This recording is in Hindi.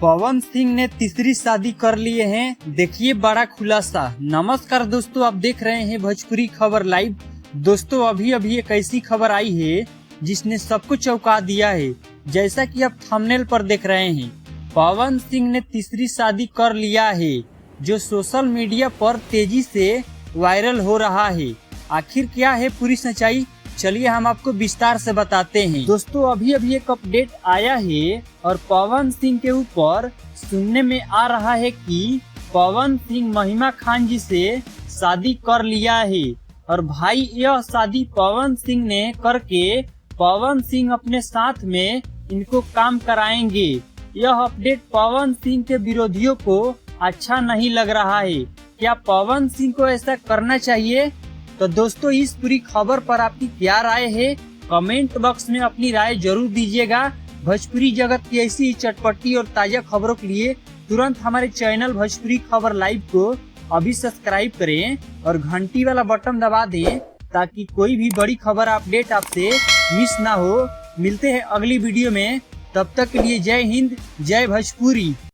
पवन सिंह ने तीसरी शादी कर लिए हैं, देखिए बड़ा खुलासा। नमस्कार दोस्तों, आप देख रहे हैं भोजपुरी खबर लाइव। दोस्तों अभी अभी एक ऐसी खबर आई है जिसने सबको चौंका दिया है। जैसा कि आप थंबनेल पर देख रहे हैं, पवन सिंह ने तीसरी शादी कर लिया है, जो सोशल मीडिया पर तेजी से वायरल हो रहा है। आखिर क्या है पूरी सच्चाई, चलिए हम आपको विस्तार से बताते हैं। दोस्तों अभी अभी एक अपडेट आया है और पवन सिंह के ऊपर सुनने में आ रहा है कि पवन सिंह महिमा खान जी से शादी कर लिया है। और भाई यह शादी पवन सिंह ने करके पवन सिंह अपने साथ में इनको काम कराएंगे। यह अपडेट पवन सिंह के विरोधियों को अच्छा नहीं लग रहा है। क्या पवन सिंह को ऐसा करना चाहिए? तो दोस्तों इस पूरी खबर पर आपकी क्या राय है, कमेंट बॉक्स में अपनी राय जरूर दीजिएगा। भोजपुरी जगत की ऐसी चटपटी और ताजा खबरों के लिए तुरंत हमारे चैनल भोजपुरी खबर लाइव को अभी सब्सक्राइब करें और घंटी वाला बटन दबा दें, ताकि कोई भी बड़ी खबर अपडेट आपसे मिस ना हो। मिलते हैं अगली वीडियो में, तब तक के लिए जय हिंद, जय भोजपुरी।